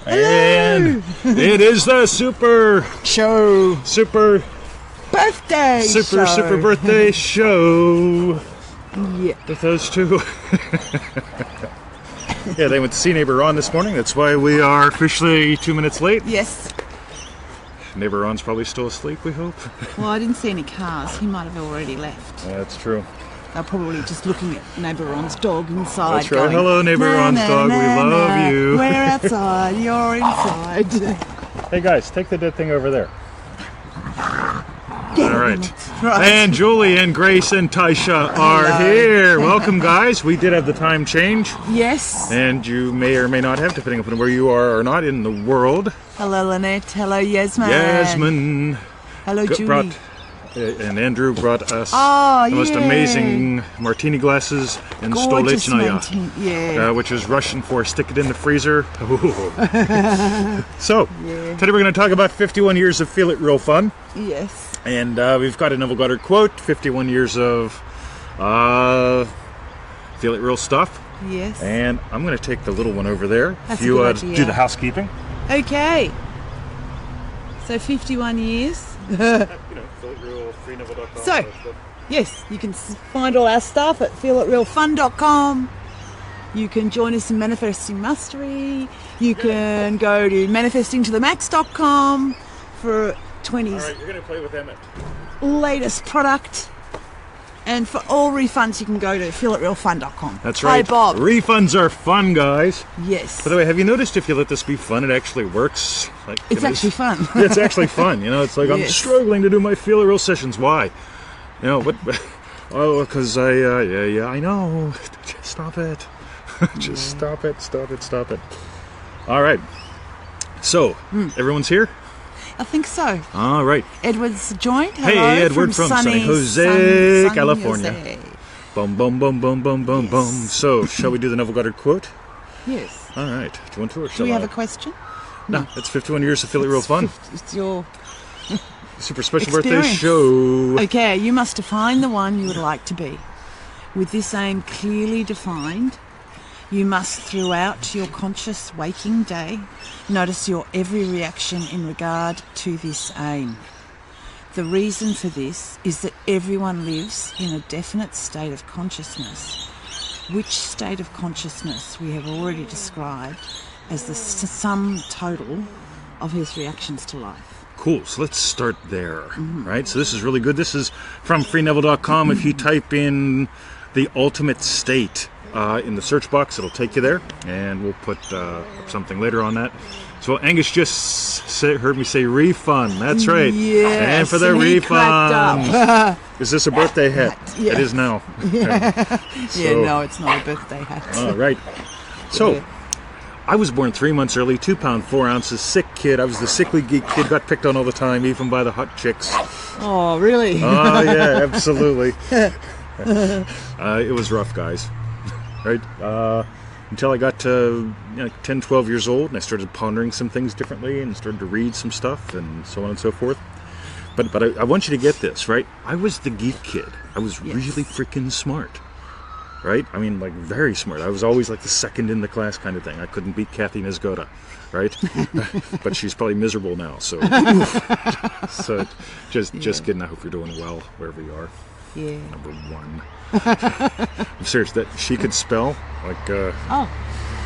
And it is the super birthday show. Yeah. With those two. Yeah, they went to see Neighbor Ron this morning. That's why we are officially 2 minutes late. Yes. Neighbor Ron's probably still asleep, we hope. Well, I didn't see any cars. He might have already left. That's true. They're probably just looking at Neighbor Ron's dog inside. That's right. Going, Hello, Neighbor Ron's dog. We love you. We're outside. You're inside. Hey, guys, take the dead thing over there. All right. Right. And Julie and Grace and Taisha are here. Welcome, guys. We did have the time change. Yes. And you may or may not have, depending upon where you are or not in the world. Hello, Lynette. Hello, Yasmin. Yasmin. Hello, Julie. And Andrew brought us the most amazing martini glasses in Stolichnaya, which is Russian for stick it in the freezer. So, today we're going to talk about 51 years of Feel It Real Fun. Yes. And we've got a Neville Goddard quote, 51 years of Feel It Real stuff. Yes. And I'm going to take the little one over there. That's if you a good idea. do the housekeeping. Okay. So 51 years. So, yes, you can find all our stuff at feelitrealfun.com. You can join us in Manifesting Mastery. You can go to manifestingtothemax.com for 20's All right, you're going to play with Emmett. latest product. And for all refunds, you can go to feelitrealfun.com. That's right. Hi, Bob. Refunds are fun, guys. Yes. By the way, have you noticed if you let this be fun, it actually works? Like, It's actually fun. It's actually fun. You know, it's like, I'm struggling to do my Feel It Real sessions. Why? You know, what? Oh, because I know. Just stop it. Just stop it. All right. So, everyone's here? I think so. All right. Edward's joined. Hello, Hey, Edward from San Jose, California. Jose. Boom, boom, boom, boom, boom, boom, boom. So, shall we do the Neville Goddard quote? Yes. All right. Do you want to or shall Do we I? have a question? No, it's 51 years of Feel It Real Fun. It's your Super special experience. birthday show. Okay, you must define the one you would like to be. With this aim clearly defined, you must, throughout your conscious waking day, notice your every reaction in regard to this aim. The reason for this is that everyone lives in a definite state of consciousness, which state of consciousness we have already described as the sum total of his reactions to life. Cool. So let's start there, right? So this is really good. This is from freeneville.com. If you type in the ultimate state in the search box, it'll take you there, and we'll put something later on that. So Angus just heard me say refund. That's right. Yes, and for the refund. Is this a birthday hat? Yes. It is now. Yeah. So, No, it's not a birthday hat. All right. So, I was born 3 months early, 2 pounds 4 ounces, sick kid. I was the sickly geek kid, got picked on all the time, even by the hot chicks. Oh, really? Oh, yeah, absolutely. It was rough, guys. Right? Until I got to 10, 12 years old, and I started pondering some things differently and started to read some stuff and so on and so forth. But I want you to get this, right? I was the geek kid. I was really freaking smart. Right? I mean, like, very smart. I was always like the second in the class kind of thing. I couldn't beat Kathy Nisgoda, right? But she's probably miserable now, so so just kidding. I hope you're doing well wherever you are. Yeah. Number one. I'm serious, that she could spell like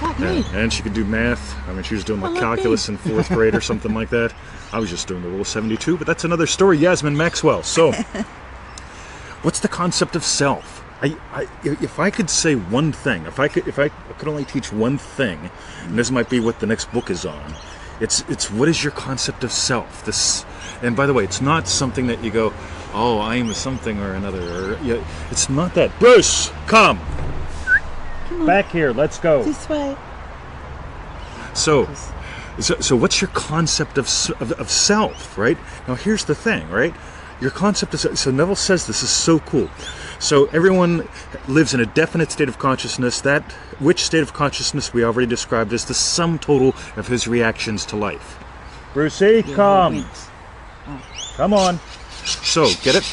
Like me. and she could do math. I mean, she was doing like like calculus me. in 4th grade or something like that. I was just doing the rule of 72, but that's another story. Yasmin Maxwell. So, what's the concept of self? If I could say one thing, if I could only teach one thing, and this might be what the next book is on, it's what is your concept of self? This, and by the way, it's not something that you go, oh, I am a something or another. Or, it's not that. Bruce, come back here. Let's go. This way. So what's your concept of self, right? Now, here's the thing, right? Your concept is, so Neville says this is so cool. So everyone lives in a definite state of consciousness, that which state of consciousness we already described as the sum total of his reactions to life. Brucey, come. Come on. So, get it?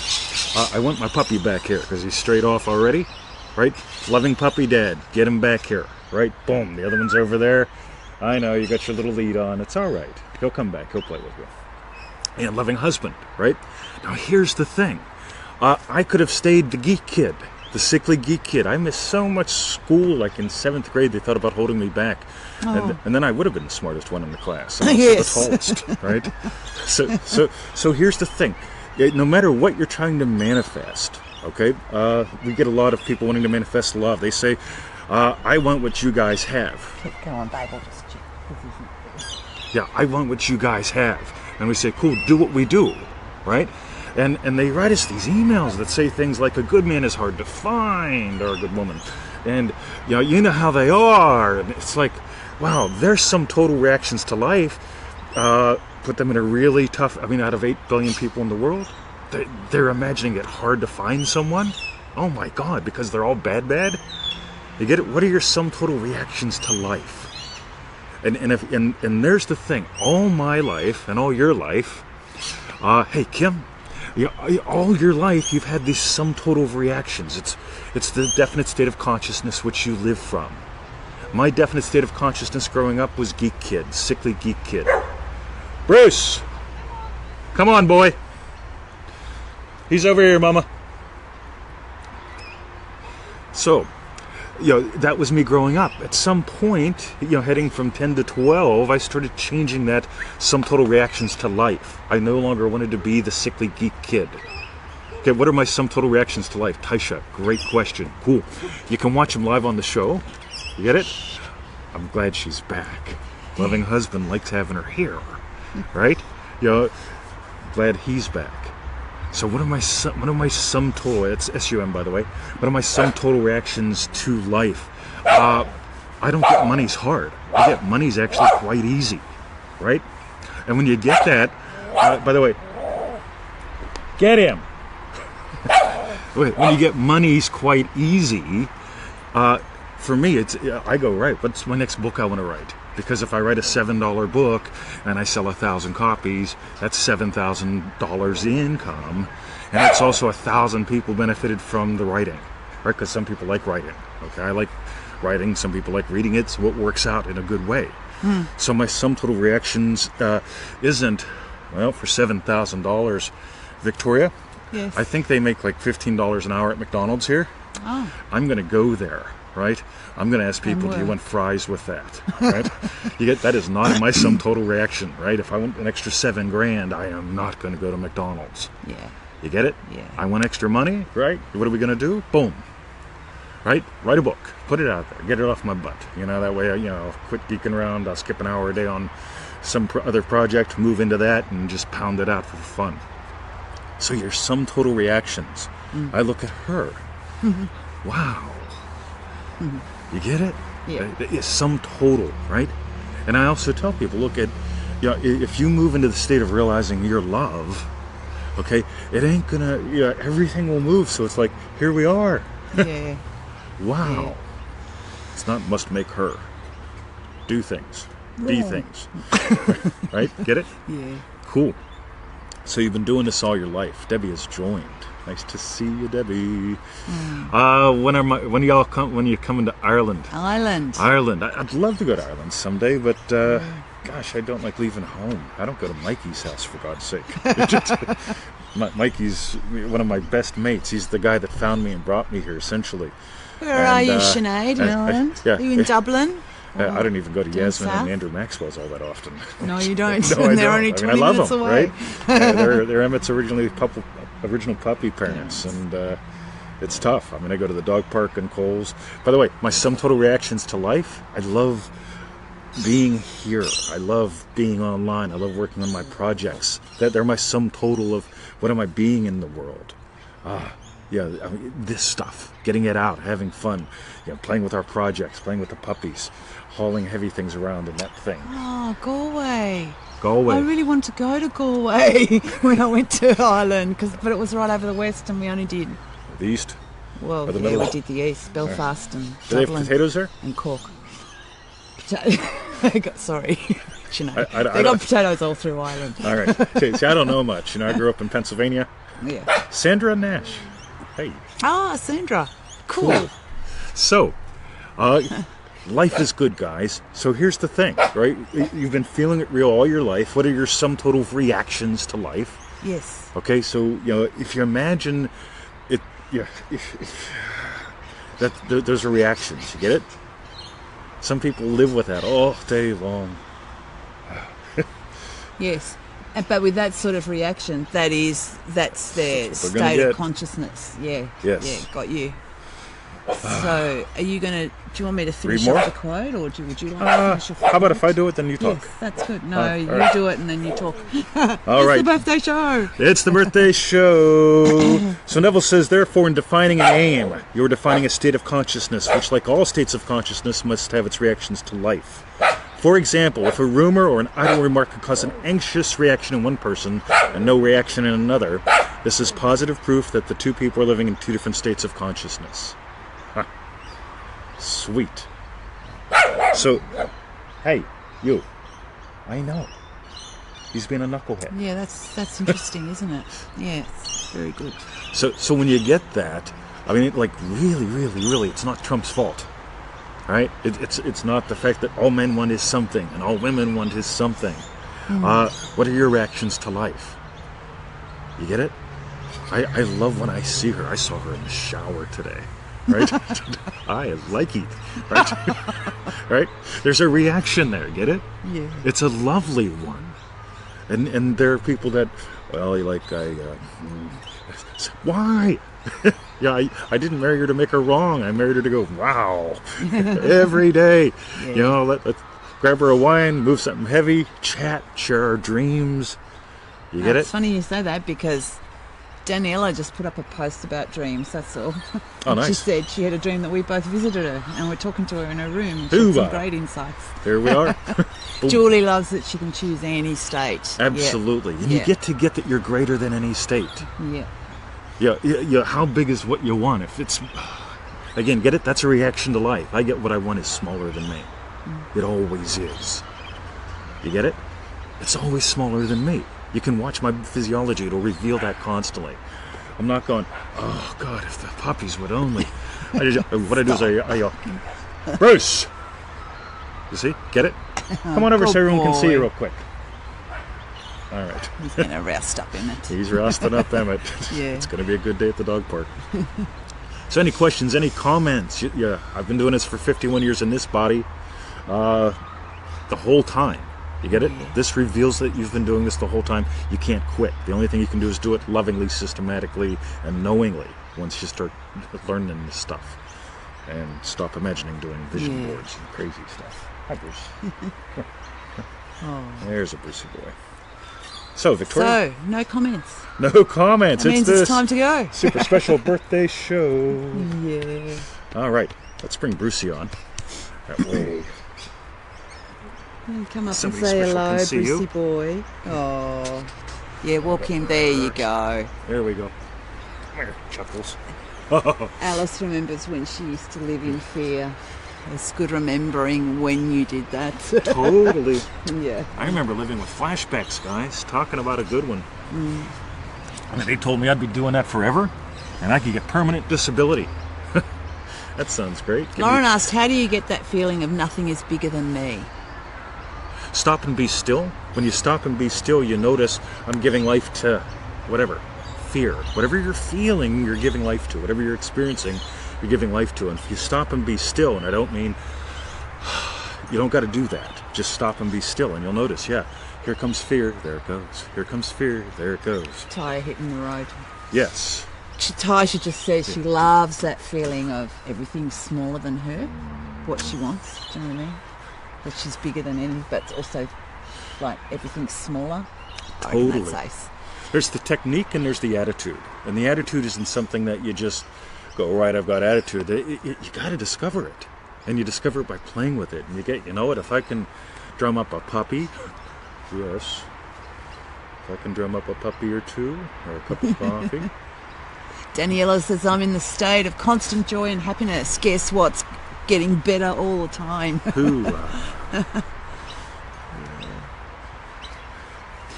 I want my puppy back here because he's straight off already, right? Loving puppy dad, get him back here, right? Boom, the other one's over there. I know, you got your little lead on. It's all right. He'll come back. He'll play with you. And loving husband, right? Now, here's the thing. I could have stayed the geek kid, the sickly geek kid. I missed so much school. Like in 7th grade, they thought about holding me back. Oh. And then I would have been the smartest one in the class. And also Yes. the tallest, right? So here's the thing. No matter what you're trying to manifest, okay? We get a lot of people wanting to manifest love. They say, I want what you guys have. Go on, babe, I'll just check. Yeah, I want what you guys have. And we say, cool, do what we do, right? And they write us these emails that say things like, a good man is hard to find, or a good woman. And, you know how they are. And it's like, wow, there's some total reactions to life. Put them in a really tough, out of 8 billion people in the world, they're imagining it hard to find someone. Oh my God, because they're all bad. You get it? What are your sum total reactions to life? And there's the thing. All my life and all your life, hey Kim, all your life you've had these sum total of reactions. It's the definite state of consciousness which you live from. My definite state of consciousness growing up was geek kid, sickly geek kid. Bruce, come on, boy. He's over here, Mama. So, that was me growing up. At some point, heading from 10 to 12, I started changing that sum total reactions to life. I no longer wanted to be the sickly geek kid. Okay, what are my sum total reactions to life? Taisha, great question. Cool. You can watch him live on the show. You get it? I'm glad she's back. Loving husband likes having her here. Right? Glad he's back. So what are my sum total? It's SUM, by the way. What are my sum total reactions to life? I don't get money's hard. I get money's actually quite easy, right? And when you get that, by the way, get him. When you get money's quite easy, for me, I go, right, what's my next book I want to write? Because if I write a $7 book and I sell 1,000 copies, that's $7,000 income. And it's also 1,000 people benefited from the writing, right? Because some people like writing. Okay, I like writing. Some people like reading it. So it works out in a good way. So my sum total reactions isn't, for $7,000, Victoria, Yes. I think they make like $15 an hour at McDonald's here. Oh. I'm going to go there. Right? I'm going to ask people, do you want fries with that? Right? That is not my sum total reaction, right? If I want an extra $7,000, I am not going to go to McDonald's. Yeah. You get it? Yeah. I want extra money, right? What are we going to do? Boom. Right? Write a book. Put it out there. Get it off my butt. That way, I'll quit geeking around. I'll skip an hour a day on some other project, move into that, and just pound it out for fun. So your sum total reactions. I look at her. Wow. You get it? Yeah. It's sum total, right? And I also tell people, look at, if you move into the state of realizing your love, okay, it ain't gonna, everything will move. So it's like, here we are. Yeah. Wow. Yeah. It's not must make her. Do things. Be things. Right? Get it? Yeah. Cool. So you've been doing this all your life. Debbie has joined. Nice to see you, Debbie. When are y'all coming to Ireland? Ireland. I'd love to go to Ireland someday, but gosh, I don't like leaving home. I don't go to Mikey's house, for God's sake. Mikey's one of my best mates. He's the guy that found me and brought me here, essentially. Where are you, Sinead, in Ireland? Yeah. Are you in Dublin? I don't even go to Yasmin south? and Andrew Maxwell's all that often. No, you don't. No, I And they're don't. only 20 I love minutes them, away. right? They're Emmett's original puppy parents, and it's tough. I go to the dog park in Coles. By the way, my sum total reactions to life, I love being here. I love being online. I love working on my projects. They're my sum total of what am I being in the world. This stuff, getting it out, having fun, playing with our projects, playing with the puppies, hauling heavy things around in that thing. Oh, Galway. Galway. I really wanted to go to Galway when I went to Ireland, but it was right over the west and we only did... The east? Well, Or the yeah, middle? we did the east, Belfast and Do they have Dublin potatoes there? and Cork. Sorry, Sinead. I They got don't- potatoes all through Ireland. All right. Okay, see, I don't know much. I grew up in Pennsylvania. Yeah. Sandra Nash. Hey. Ah, Sandra. Cool. So, life is good, guys. So here's the thing, right? You've been feeling it real all your life. What are your sum total reactions to life? Yes. Okay, so if you imagine it, those are reactions. You get it? Some people live with that all day long. Yes. But with that sort of reaction, that's their state of consciousness. Yeah. Yes. Yeah, got you. So, do you want me to finish Remark? off the quote, or would you like to finish off the How about quote? if I do it, then you talk? Yes, that's good. No, you all right. do it and then you talk. All It's right. the birthday show. It's the birthday show. So Neville says, therefore, in defining an aim, you're defining a state of consciousness, which, like all states of consciousness, must have its reactions to life. For example, if a rumor or an idle remark could cause an anxious reaction in one person and no reaction in another, this is positive proof that the two people are living in two different states of consciousness. Huh. Sweet. So, hey, you. I know. He's been a knucklehead. Yeah, that's interesting, isn't it? Yeah, it's very good. So when you get that, I mean, like, really, it's not Trump's fault. Right? It's not the fact that all men want is something and all women want is something. What are your reactions to life? You get it? I love when I see her. I saw her in the shower today. Right? I like it. Right? Right? There's a reaction there. Get it? Yeah. It's a lovely one. And there are people that, well, why? Yeah, I didn't marry her to make her wrong. I married her to go, wow, every day. Yeah. Let's grab her a wine, move something heavy, chat, share our dreams. You get It's it? funny you say that because Daniela just put up a post about dreams, that's all. Oh, nice. She said she had a dream that we both visited her and we're talking to her in her room. And she had some great insights. There we are. Julie loves that she can choose any state. Absolutely. And you get that you're greater than any state. Yeah. Yeah, how big is what you want? If it's, again, get it? That's a reaction to life. I get what I want is smaller than me. It always is. You get it? It's always smaller than me. You can watch my physiology. It'll reveal that constantly. I'm not going, oh, God, if the puppies would only. What I do is I yell, Bruce! You see? Get it? Come on over so everyone can see you real quick. All right. He's going to roust up in it. He's rousting up, Emmett. Yeah. It's going to be a good day at the dog park. So any questions, any comments? Yeah, I've been doing this for 51 years in this body the whole time. You get it? Yeah. This reveals that you've been doing this the whole time. You can't quit. The only thing you can do is do it lovingly, systematically, and knowingly once you start learning this stuff. And stop imagining doing vision boards and crazy stuff. Hi, Bruce. There's a Brucey boy. So, Victoria. So, no comments. No comments. That means it's time to go. Super special birthday show. Yeah. All right. Let's bring Brucey on. That way. Come up Somebody and say special hello, can see Brucey you. boy. Oh. Yeah, walk in. There you go. There we go. Come here, Chuckles. Alice remembers when she used to live in fear. It's good remembering when you did that. Totally. Yeah. I remember living with flashbacks, guys. Talking about a good one. And they told me I'd be doing that forever, and I could get permanent disability. That sounds great. Lauren asked, how do you get that feeling of nothing is bigger than me? Stop and be still. When you stop and be still, you notice I'm giving life to whatever. Fear. Whatever you're feeling, you're giving life to. Whatever you're experiencing, you're giving life to. And if you stop and be still, and I don't mean you don't got to do that. Just stop and be still, and you'll notice, here comes fear, there it goes. Here comes fear, there it goes. Tyre hitting the road. Yes. Tasha just says she loves that feeling of everything's smaller than her, what she wants. Do you know what I mean? That she's bigger than any, but also like everything's smaller. Totally. That's ace. There's the technique and there's the attitude. And the attitude isn't something that you just go, right, I've got attitude. You got to discover it. And you discover it by playing with it. And you know what, if I can drum up a puppy, yes. If I can drum up a puppy or two, or a cup of coffee. Daniela says, I'm in the state of constant joy and happiness. Guess what's getting better all the time? Hoorah.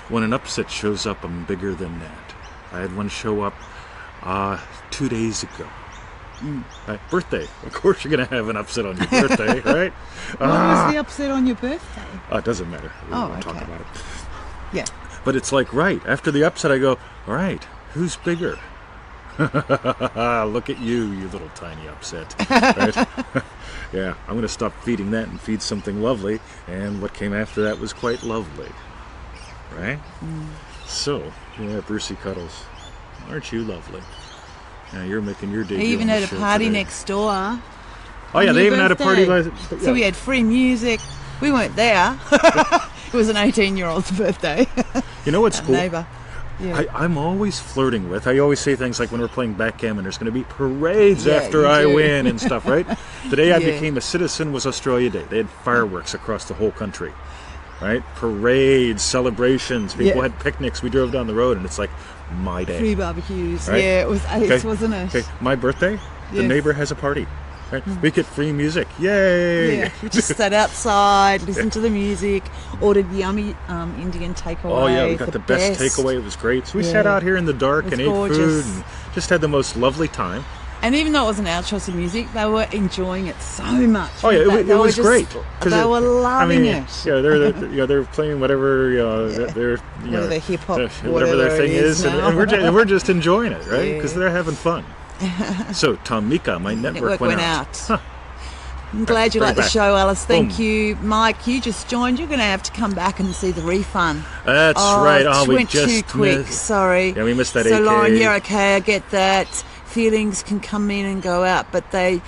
When an upset shows up, I'm bigger than that. I had one show up 2 days ago. Birthday. Of course you're going to have an upset on your birthday, right? What was the upset on your birthday? It doesn't matter. We won't talk about it. Yeah. But it's like, right, after the upset, I go, all right, who's bigger? Look at you little tiny upset. Right? Yeah, I'm going to stop feeding that and feed something lovely. And what came after that was quite lovely. Right? So, yeah, Brucey Cuddles. Aren't you lovely? Yeah, you're making your debut. He even on had the a show party today. next door. Oh, yeah, on they your even had a party. birthday. So we had free music. We weren't there. It was an 18-year-old's birthday. You know what's cool? Neighbour. Yeah. I'm always flirting with. I always say things like when we're playing backgammon, there's going to be parades Yeah, after you I do. win and stuff, right? The day I Yeah. became a citizen was Australia Day. They had fireworks across the whole country, right? Parades, celebrations. People Yeah. had picnics. We drove down the road, and it's like my day. Free barbecues. Right? Yeah, it was ace, Okay. wasn't it? Okay, my birthday. The Yes. neighbor has a party. Right? We get free music. Yay! Yeah, we just sat outside, listened to the music, ordered yummy Indian takeaway. Oh yeah, we got the best takeaway. It was great. So we sat Yeah. out here in the dark It and was ate gorgeous. food and just had the most lovely time. And even though it wasn't our choice of music, they were enjoying it so much. Oh yeah, They it were was just- great. 'Cause They were loving it. Yeah, they're playing whatever they're Whatever hip-hop, whatever their whatever thing it is and now. we're just enjoying it, right? Because Yeah. they're having fun. So Tomika, my network went out. Huh. I'm glad you Bring liked it the back. show, Alice. Thank Boom. you. Mike, you just joined. You're going to have to come back and see the refund. That's right. Oh, it we went too just quick. missed. Sorry. Yeah, we missed that So, 8K. Lauren, you're okay. I get that. Feelings can come in and go out, but they're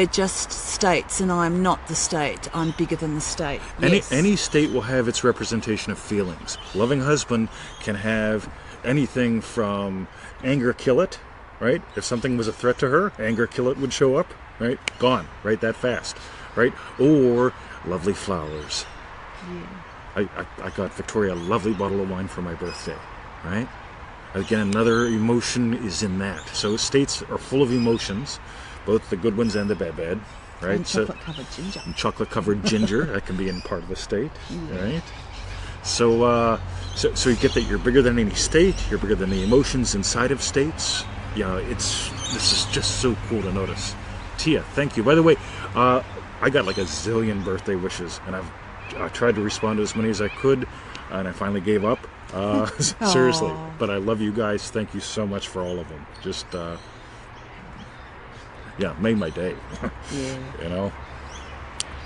just states, and I'm not the state. I'm bigger than the state. Yes. Any state will have its representation of feelings. Loving husband can have anything from anger, kill it, right? If something was a threat to her, anger, kill it would show up, right? Gone, right? That fast, right? Or lovely flowers. I got Victoria a lovely bottle of wine for my birthday, right? Again, another emotion is in that. So states are full of emotions, both the good ones and the bad, right? And chocolate-covered ginger. And chocolate-covered ginger, that can be in part of the state, right? So, so you get that you're bigger than any state. You're bigger than the emotions inside of states. You know, this is just so cool to notice. Tia, thank you. By the way, I got like a zillion birthday wishes, and I tried to respond to as many as I could, and I finally gave up. Seriously, but I love you guys. Thank you so much for all of them. Just, made my day. Yeah. You know.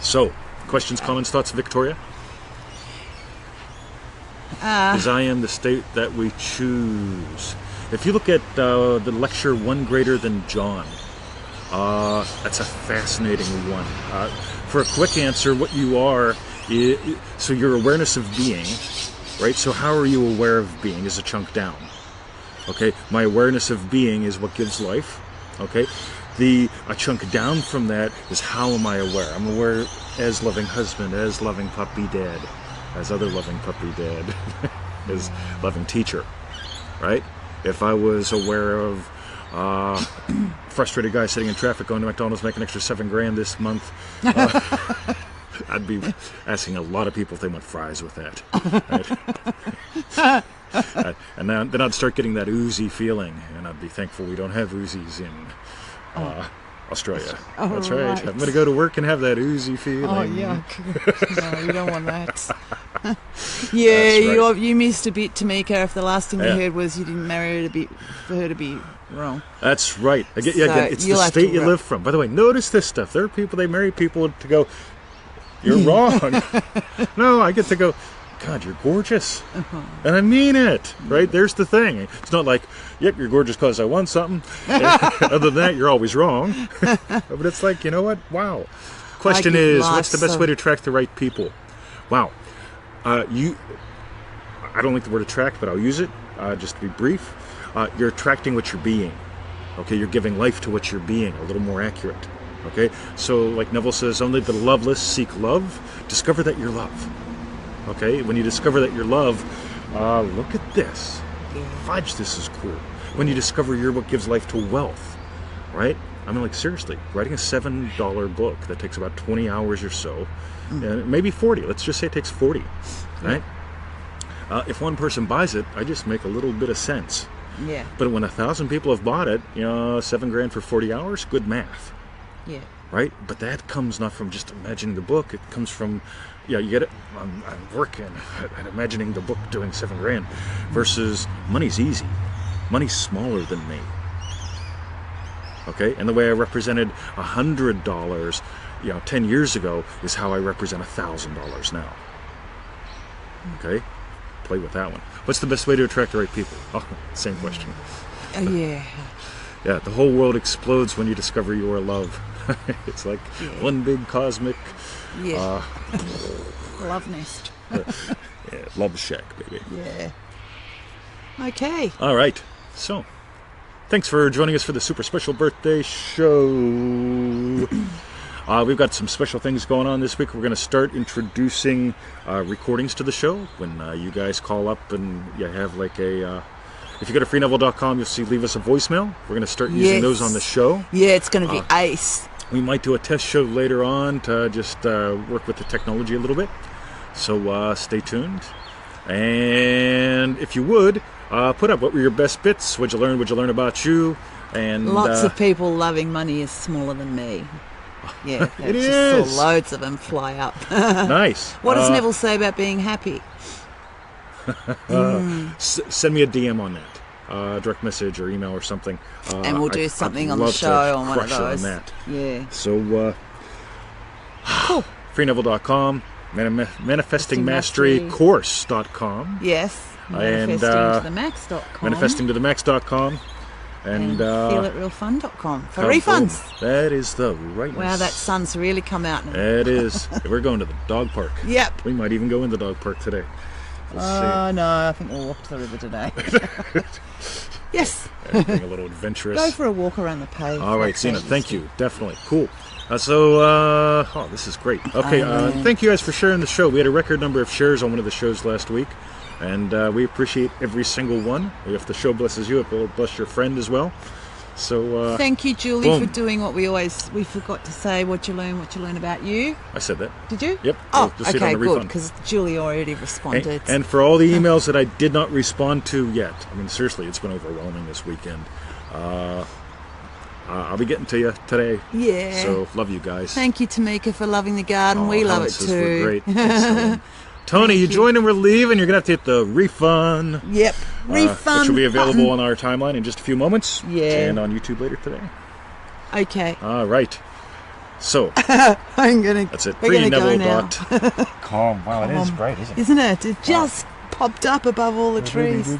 So, questions, comments, thoughts, Victoria? Because I am the state that we choose. If you look at the lecture One Greater Than John, that's a fascinating one. For a quick answer, what you are, so your awareness of being, right? So how are you aware of being is a chunk down. Okay, my awareness of being is what gives life. Okay, a chunk down from that is how am I aware? I'm aware as loving husband, as loving puppy dad, as other loving puppy dad, as loving teacher, right? If I was aware of frustrated guy sitting in traffic going to McDonald's making extra $7,000 this month, I'd be asking a lot of people if they want fries with that. Right? And then I'd start getting that oozy feeling, and I'd be thankful we don't have oozies in Australia. Oh, That's right. right. I'm going to go to work and have that oozy feeling. Oh, yuck. No, you don't want that. Yeah, That's right. you missed a bit, Tamika, if the last thing Yeah. we heard was you didn't marry her for her to be wrong. That's right. Again, So it's the you'll have to state you work. live from. By the way, notice this stuff. There are people, they marry people to go, you're wrong. No, I get to go, God, you're gorgeous. And I mean it, right? There's the thing. It's not like, yep, you're gorgeous because I want something. Other than that, you're always wrong. But it's like, you know what? Wow. Question give is, lots what's the best of- way to attract the right people? Wow. I don't like the word attract, but I'll use it just to be brief. You're attracting what you're being. Okay, you're giving life to what you're being, a little more accurate. Okay, so like Neville says, only the loveless seek love. Discover that you're love. Okay, when you discover that you're love, look at this. Fudge, this is cool. When you discover you're what gives life to wealth, right? I mean, like, seriously, writing a $7 book that takes about 20 hours or so, maybe 40. Let's just say it takes 40, right? If one person buys it, I just make a little bit of sense. Yeah. But when 1,000 people have bought it, $7,000 for 40 hours, good math. Yeah. Right? But that comes not from just imagining the book. It comes from, you get it. I'm working at imagining the book doing $7,000 versus money's easy. Money's smaller than me. Okay? And the way I represented $100, 10 years ago is how I represent $1,000 now. Okay? Play with that one. What's the best way to attract the right people? Oh, same question. Yeah. Yeah, the whole world explodes when you discover your love. It's like one big cosmic love nest. Love shack, baby. Yeah. Okay. All right. So, thanks for joining us for the super special birthday show. We've got some special things going on this week. We're going to start introducing recordings to the show when you guys call up and you have like a... if you go to freeneville.com, you'll see leave us a voicemail. We're going to start using those on the show. Yeah, it's going to be ace. We might do a test show later on to just work with the technology a little bit. So stay tuned. And if you would, put up what were your best bits. What'd you learn? What'd you learn about you? And lots of people loving money is smaller than me. Yeah, it just is. saw loads of them fly up. Nice. What does Neville say about being happy? Send me a DM on that. Direct message or email or something. And we'll do something on the show on one of those. On that. Yeah. So, cool. freeneville.com, manifestingmasterycourse.com. Yes. Manifestingtothemax.com. Manifestingtothemax.com. And feelitrealfun.com for refunds. That is the right. Wow, that sun's really come out now. It is. We're going to the dog park. Yep. We might even go in the dog park today. Oh, no, I think we'll walk to the river today. Yes. Being a little adventurous. Go for a walk around the page. All right, Zena, thank you. Definitely. Cool. This is great. Okay, thank you guys for sharing the show. We had a record number of shares on one of the shows last week, and we appreciate every single one. If the show blesses you, it will bless your friend as well. So thank you, Julie, for doing what we forgot to say. What you learn about you. I said that. Did you? Yep. Oh, you'll see okay, it on the good, refund. because Julie already responded. And for all the emails that I did not respond to yet, I mean, seriously, it's been overwhelming this weekend. I'll be getting to you today. Yeah. So love you guys. Thank you, Tamika, for loving the garden. We love it too. We're great. Excellent. Tony, you joined and we're leaving. You're going to have to hit the refund. Yep. Refund. Which will be available on our timeline in just a few moments. Yeah. And on YouTube later today. Okay. All right. So. That's it. Freeneville.com. Wow, it is bright, isn't it? Isn't it? It just popped up above all the trees.